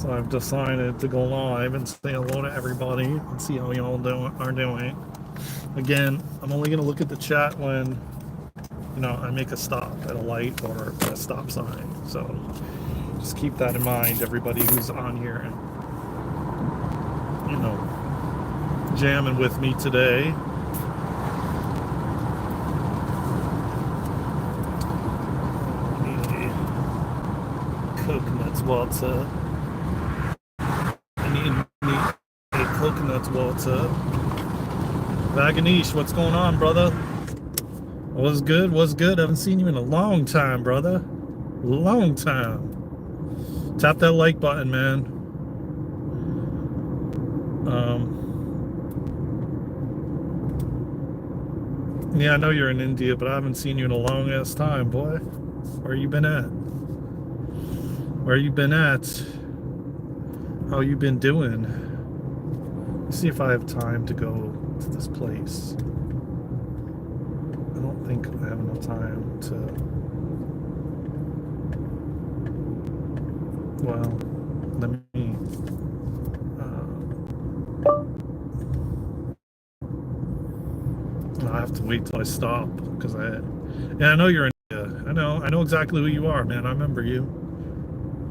So I've decided to go live and say hello to everybody and see how y'all are doing. Again, I'm only going to look at the chat when, I make a stop at a light or a stop sign. So just keep that in mind, everybody who's on here and, jamming with me today. Coconuts water. I need a coconut water. Vaganish, what's going on, brother? What's good? What's good? I haven't seen you in a long time, brother. Long time. Tap that like button, man. Yeah, I know you're in India, but I haven't seen you in a long ass time, boy. Where you been at? Where you been at? How you been doing? Let's see if I have time to go to this place. I don't think I have enough time to. Well, let me. I have to wait till I stop because I know you're in India. I know exactly who you are, man. I remember you.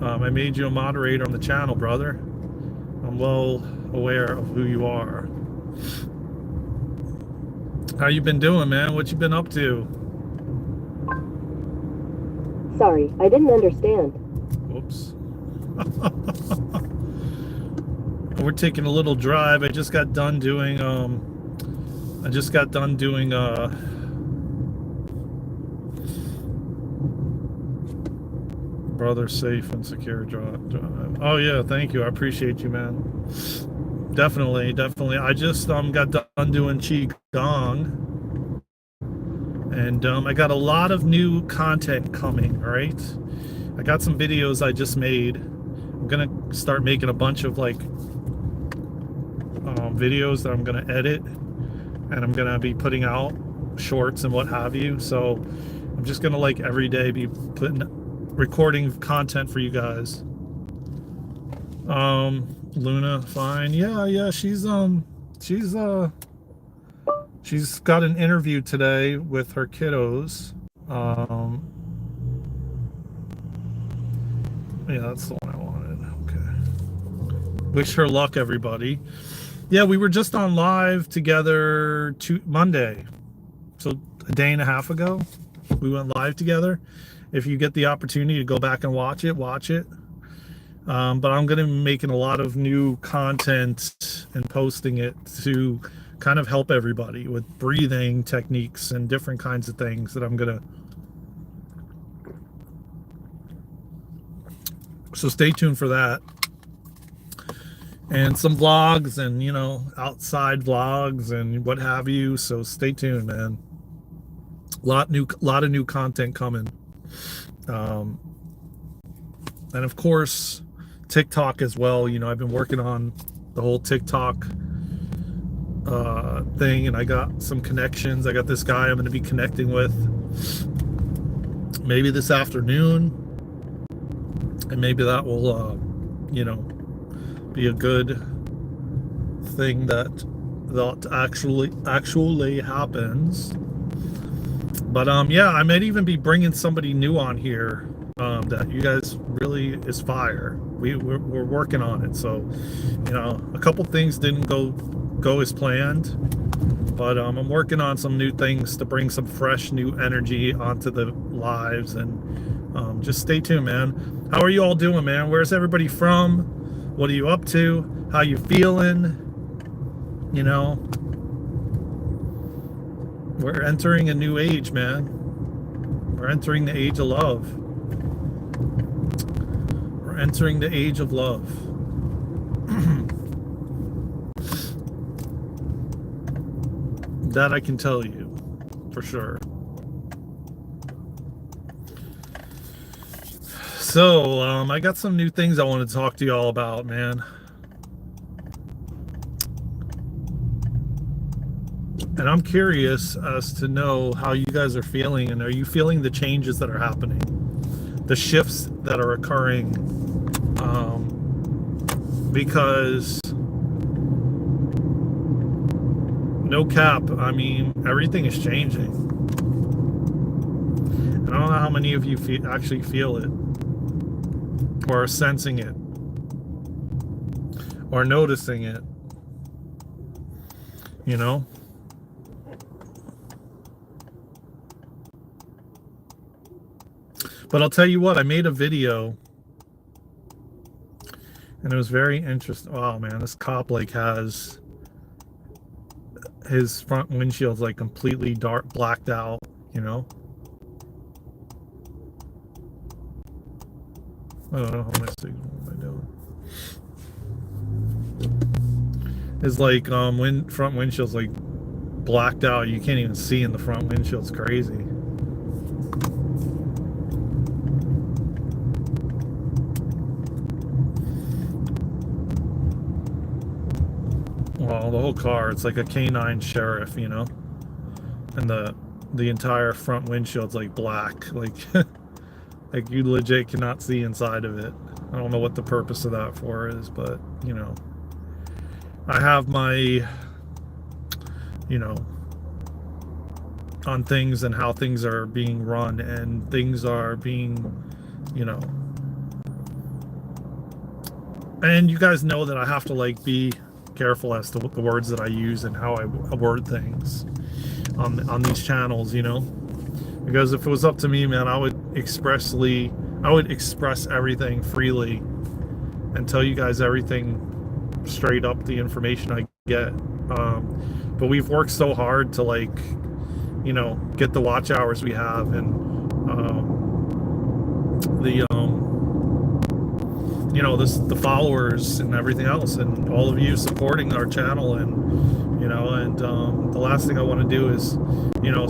I made you a moderator on the channel, brother. I'm well aware of who you are. How you been doing, man? What you been up to? Sorry, I didn't understand. Whoops. We're taking a little drive. I just got done doing brother safe and secure drive. Oh yeah, thank you. I appreciate you, man. Definitely. I just got done doing Qigong, and I got a lot of new content coming. All right, I got some videos I just made. I'm gonna start making a bunch of videos that I'm gonna edit, and I'm gonna be putting out shorts and what have you. So I'm just gonna every day be recording content for you guys. Luna, fine. Yeah, she's got an interview today with her kiddos. Yeah, that's the one I wanted. Okay. Wish her luck, everybody. Yeah, we were just on live together Monday. So a day and a half ago, we went live together. If you get the opportunity to go back and watch it, watch it. But I'm going to be making a lot of new content and posting it to kind of help everybody with breathing techniques and different kinds of things that I'm going to. So stay tuned for that. And some vlogs and, outside vlogs and what have you. So stay tuned, man. Lot of new content coming. And of course, TikTok as well. I've been working on the whole TikTok thing, and I got some connections. I got this guy I'm going to be connecting with maybe this afternoon, and maybe that will be a good thing that actually happens. But yeah, I might even be bringing somebody new on here that you guys really is fire. We're working on it. So a couple things didn't go as planned, but I'm working on some new things to bring some fresh new energy onto the lives. And just stay tuned, man. How are you all doing, man? Where's everybody from? What are you up to? How you feeling? We're entering a new age, man. We're entering the age of love. We're entering the age of love. That I can tell you for sure. So, I got some new things I want to talk to you all about, man. And I'm curious as to know how you guys are feeling, and are you feeling the changes that are happening, the shifts that are occurring because no cap, I mean, everything is changing. And I don't know how many of you actually feel it, or are sensing it, or noticing it, you know? But I'll tell you what, I made a video, and it was very interesting. Oh man, this cop like has his front windshield's like completely dark, blacked out, you know? I don't know how much signal am I doing. It's like front windshield's like blacked out. You can't even see in the front windshield. It's crazy. Well, the whole car, it's like a canine sheriff, you know? And the entire front windshield's like black, like like you legit cannot see inside of it. I don't know what the purpose of that for is, but you know, I have my, you know, on things and how things are being run and things are being, you know, and you guys know that I have to like be careful as to what the words that I use and how I word things on these channels, you know, because if it was up to me, man, I would express everything freely and tell you guys everything straight up, the information I get. But we've worked so hard to like, you know, get the watch hours we have and you know, the followers and everything else, and all of you supporting our channel, and you know, and the last thing I want to do is, you know,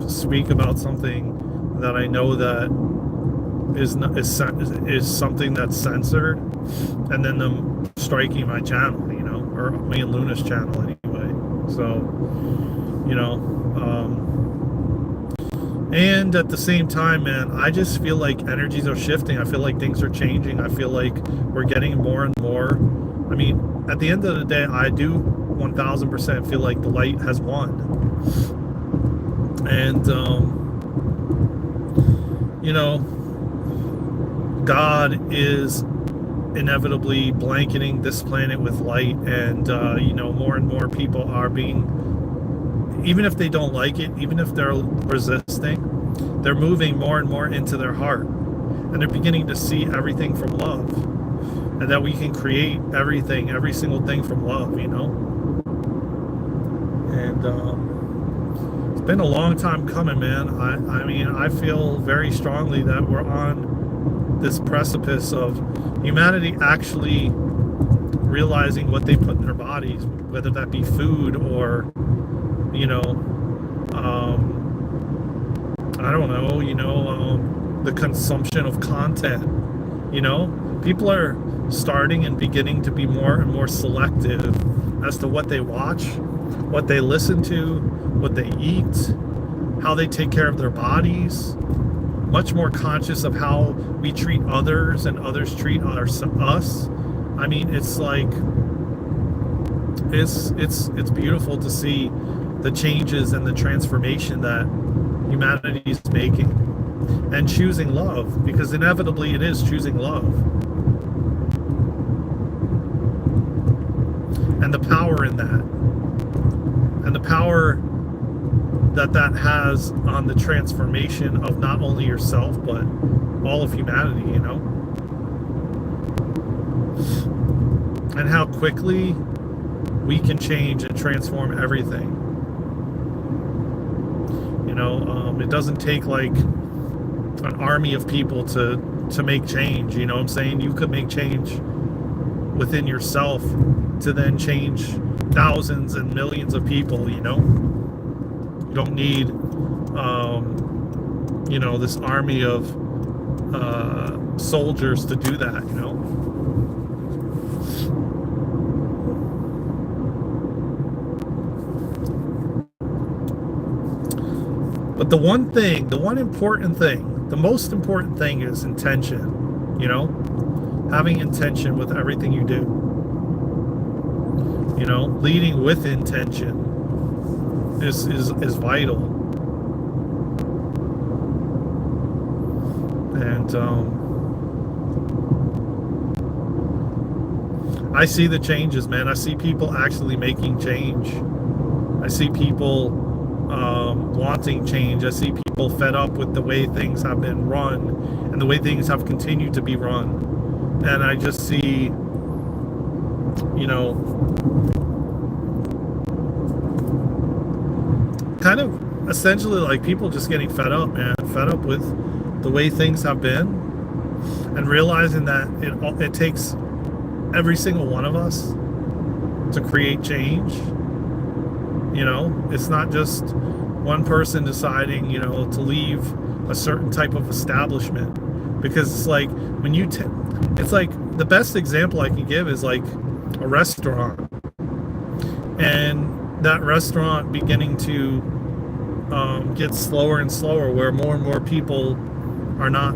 speak about something that I know that is something that's censored, and then them striking my channel, you know, or me and Luna's channel anyway. So, you know, and at the same time, man, I just feel like energies are shifting. I feel like things are changing. I feel like we're getting more and more. I mean, at the end of the day, I do 1000% feel like the light has won. And, you know, God is inevitably blanketing this planet with light. And, you know, more and more people are being, even if they don't like it, even if they're resisting, they're moving more and more into their heart, and they're beginning to see everything from love, and that we can create everything, every single thing from love, you know. And it's been a long time coming, man. I mean, I feel very strongly that we're on this precipice of humanity actually realizing what they put in their bodies, whether that be food or, you know, I don't know, you know, the consumption of content, you know, people are starting and beginning to be more and more selective as to what they watch, what they listen to, what they eat, how they take care of their bodies, much more conscious of how we treat others and others treat us. I mean, it's like, it's beautiful to see the changes and the transformation that humanity is making, and choosing love, because inevitably it is choosing love, and the power in that, and the power that has on the transformation of not only yourself but all of humanity, you know, and how quickly we can change and transform everything. You know, it doesn't take like an army of people to make change, you know what I'm saying? You could make change within yourself to then change thousands and millions of people, you know? You don't need, you know, this army of soldiers to do that, you know? But the one important thing, the most important thing is intention, you know? Having intention with everything you do. You know, leading with intention is vital. And I see the changes, man. I see people actually making change. I see people wanting change. I see people fed up with the way things have been run and the way things have continued to be run. And I just see, you know, kind of essentially like people just getting fed up, man. Fed up with the way things have been, and realizing that it takes every single one of us to create change. You know, it's not just one person deciding, you know, to leave a certain type of establishment, because it's like when you it's like the best example I can give is like a restaurant, and that restaurant beginning to get slower and slower, where more and more people are not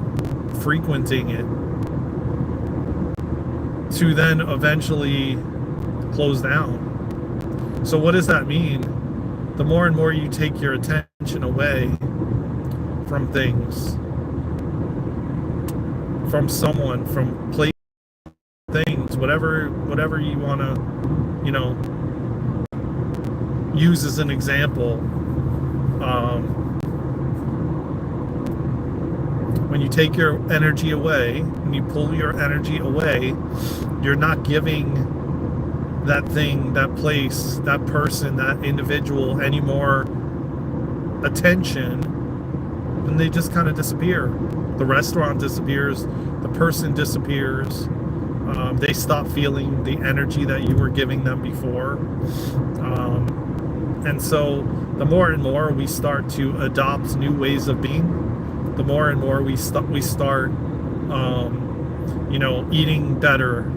frequenting it, to then eventually close down. So what does that mean? The more and more you take your attention away from things, from someone, from place, things, whatever you want to, you know, use as an example. When you take your energy away, when you pull your energy away, you're not giving that thing, that place, that person, that individual any more attention, and they just kind of disappear. The restaurant disappears, the person disappears, they stop feeling the energy that you were giving them before. And so the more and more we start to adopt new ways of being, the more and more we start, you know, eating better,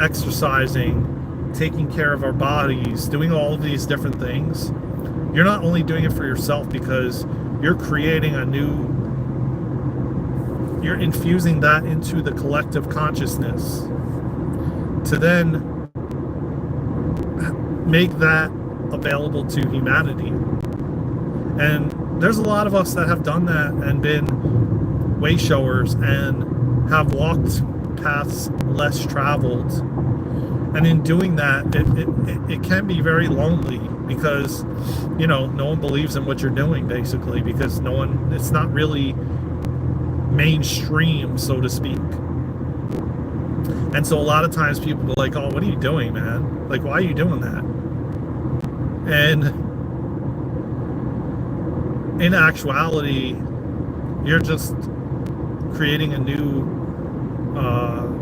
exercising, taking care of our bodies, doing all of these different things. You're not only doing it for yourself, because you're creating you're infusing that into the collective consciousness to then make that available to humanity. And there's a lot of us that have done that and been way showers and have walked paths less traveled. And in doing that, it can be very lonely, because, you know, no one believes in what you're doing, basically, because it's not really mainstream, so to speak. And so a lot of times people are like, oh, what are you doing, man? Like, why are you doing that? And in actuality, you're just creating a new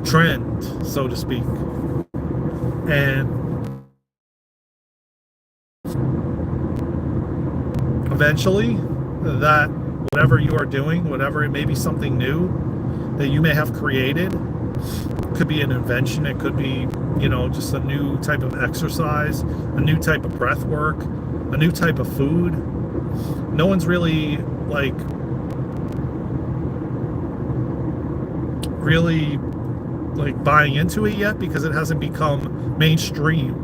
trend, so to speak. And eventually, that whatever you are doing, whatever it may be, something new that you may have created, could be an invention, it could be, you know, just a new type of exercise, a new type of breath work, a new type of food. No one's really buying into it yet, because it hasn't become mainstream.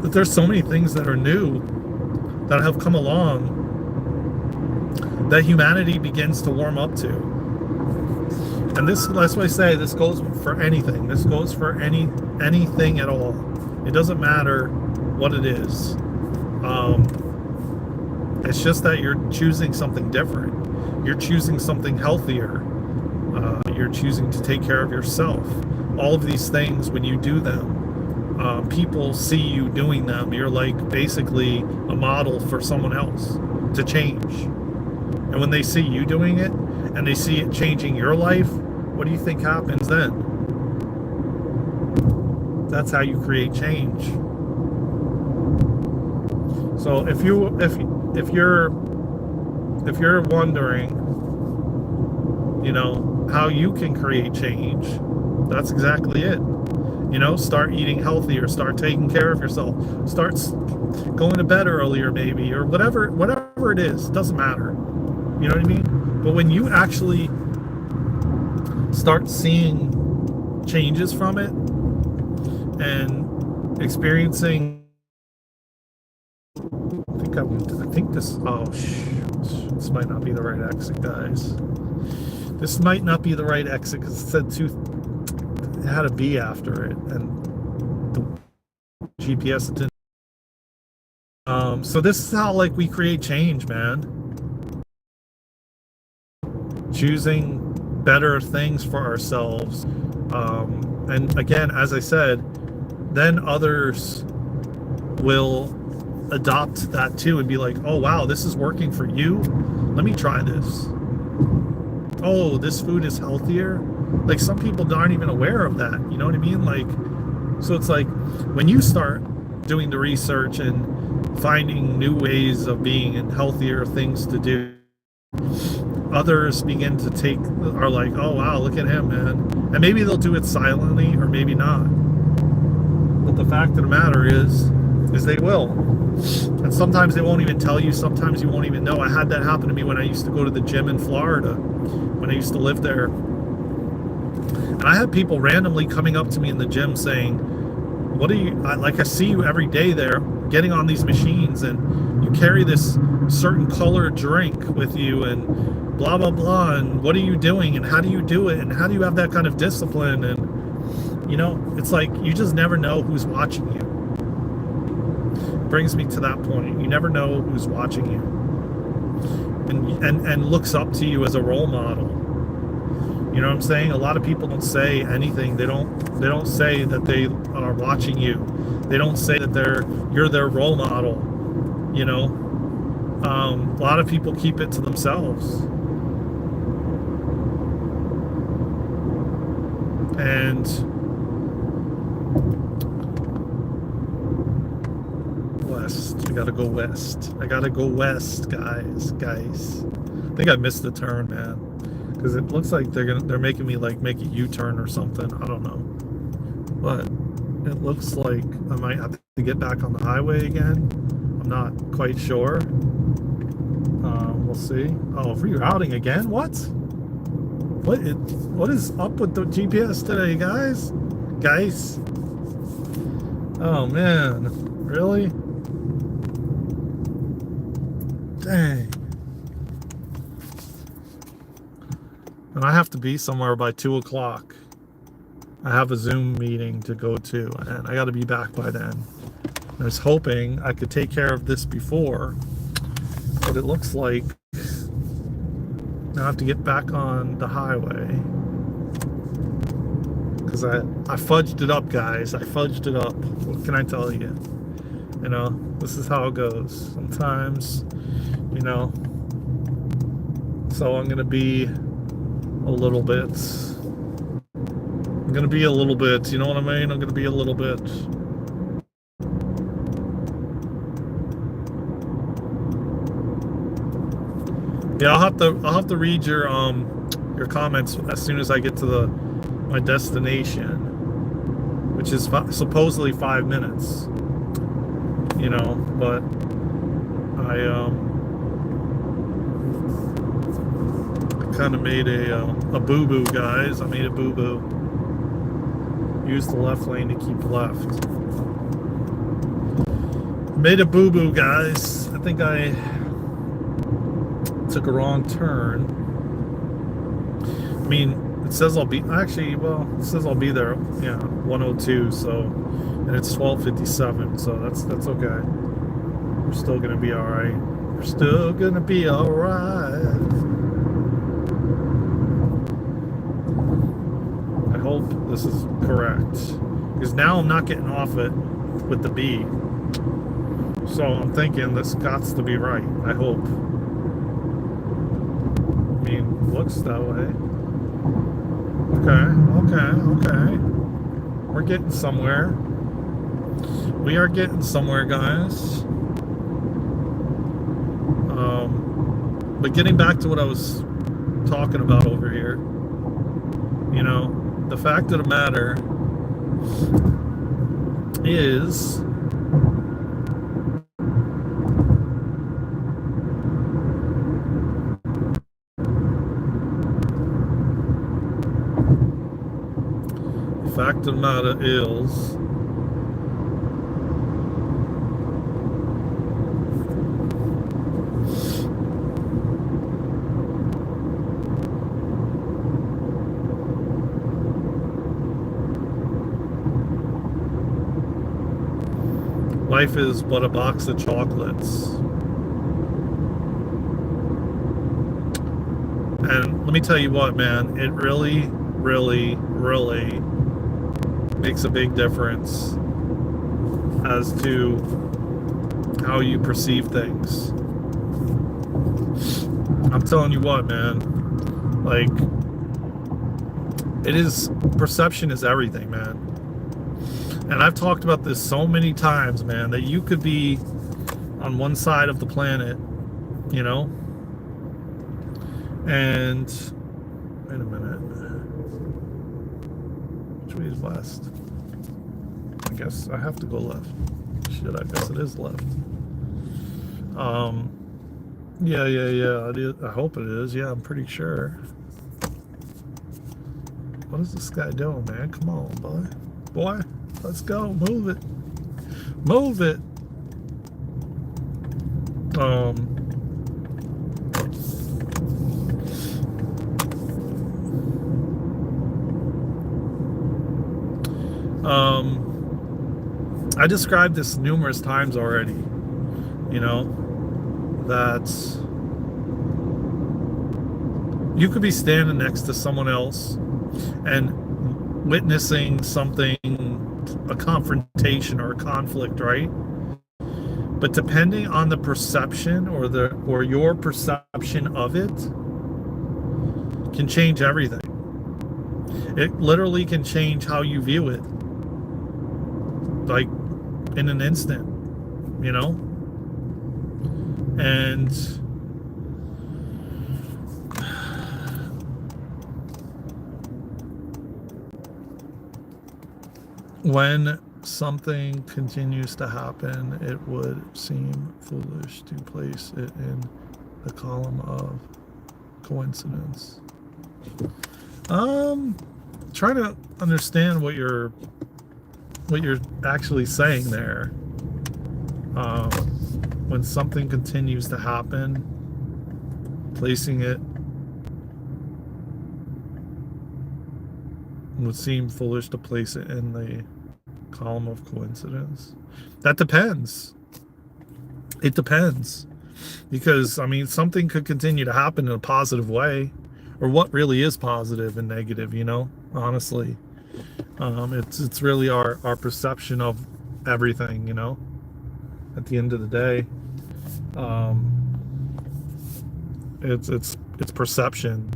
But there's so many things that are new that have come along that humanity begins to warm up to. And this, that's why I say, this goes for anything. This goes for anything at all. It doesn't matter what it is. It's just that you're choosing something different. You're choosing something healthier. You're choosing to take care of yourself. All of these things, when you do them, people see you doing them. You're like basically a model for someone else to change. And when they see you doing it, and they see it changing your life, what do you think happens then? That's how you create change. So if you're wondering, you know, how you can create change, that's exactly it. You know, start eating healthier, start taking care of yourself, start going to bed earlier, maybe, or whatever it is, doesn't matter. You know what I mean? But when you actually start seeing changes from it, and experiencing, I think this, oh, this might not be the right exit, guys. This might not be the right exit because it said it had a B after it, and the GPS didn't. So this is how, like, we create change, man. Choosing better things for ourselves. And again, as I said, then others will adopt that too and be like, oh wow, this is working for you, let me try this. Oh, this food is healthier. Like, some people aren't even aware of that, you know what I mean? Like, so it's like when you start doing the research and finding new ways of being and healthier things to do, others begin to are like, oh wow, look at him, man. And maybe they'll do it silently or maybe not, but the fact of the matter is they will. And sometimes they won't even tell you, sometimes you won't even know. I had that happen to me when I used to go to the gym in Florida, when I used to live there. And I had people randomly coming up to me in the gym saying, what are you, like, I see you every day there getting on these machines, and you carry this certain colored drink with you, and blah blah blah, and what are you doing, and how do you do it, and how do you have that kind of discipline? And you know, it's like you just never know who's watching you. It brings me to that point. You never know who's watching you and looks up to you as a role model. You know what I'm saying? A lot of people don't say anything. They don't say that they are watching you. They don't say that you're their role model. You know, a lot of people keep it to themselves. And west. I gotta go west. I gotta go west, guys. I think I missed the turn, man. Because it looks like they're making me like make a U-turn or something. I don't know. But it looks like I might have to get back on the highway again. I'm not quite sure. We'll see. Oh, rerouting again? What is up with the GPS today, guys? Oh man, really? Dang. And I have to be somewhere by 2 o'clock. I have a Zoom meeting to go to, and I got to be back by then. I was hoping I could take care of this before, but it looks like I have to get back on the highway because I fudged it up, guys. I fudged it up. What can I tell you? You know, this is how it goes sometimes, you know. So I'm gonna be a little bit, you know what I mean? I'm gonna be a little bit. Yeah, I'll have to read your comments as soon as I get to my destination, which is supposedly 5 minutes. You know, but I kind of made a boo-boo, guys. I made a boo-boo. Use the left lane to keep left. Made a boo-boo, guys. I think I took a wrong turn. I mean, it says I'll be it says I'll be there, yeah, 102, so, and it's 12:57, so that's okay. We're still gonna be all right. We're still gonna be all right. I hope this is correct, because now I'm not getting off it with the B. So I'm thinking this got to be right. I hope. I mean, looks that way. Okay. We're getting somewhere. We are getting somewhere, guys. But getting back to what I was talking about over here, you know, the fact of the matter is Life is but a box of chocolates. And let me tell you what, man, it really, really, really makes a big difference as to how you perceive things. I'm telling you what, man, like, perception is everything, man. And I've talked about this so many times, man, that you could be on one side of the planet, you know, and wait a minute, which way is west? I guess I have to go left. Shit, I guess it is left. Yeah, it is. I hope it is. Yeah, I'm pretty sure. What is this guy doing, man? Come on, boy, let's go. Move it. I described this numerous times already, you know, that you could be standing next to someone else and witnessing something, a confrontation or a conflict, right? But depending on the perception or your perception of it can change everything. It literally can change how you view it, like in an instant, you know? And when something continues to happen, it would seem foolish to place it in the column of coincidence. Trying to understand what you're actually saying there. When something continues to happen, placing it would seem foolish to place it in the column of coincidence. That depends. It depends. Because, I mean, something could continue to happen in a positive way. Or what really is positive and negative, you know, honestly. It's really our perception of everything, you know, at the end of the day. It's perception.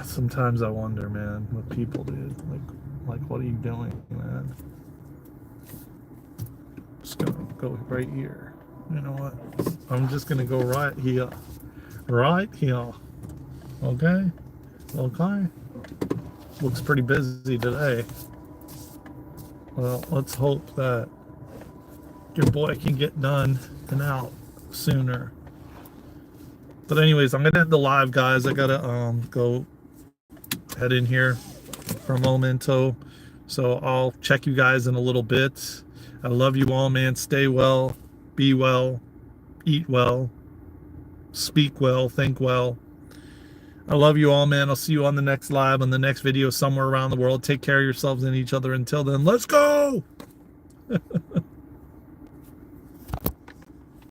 Sometimes I wonder, man, what people did. Like, what are you doing, man? Just gonna go right here. You know what? I'm just gonna go right here. Right here. Okay? Okay? Looks pretty busy today. Well, let's hope that your boy can get done and out sooner. But anyways, I'm gonna end the live, guys. I gotta go head in here for a momento. So I'll check you guys in a little bit. I love you all, man. Stay well, be well, eat well, speak well, think well. I love you all, man. I'll see you on the next live, on the next video somewhere around the world. Take care of yourselves and each other. Until then, let's go.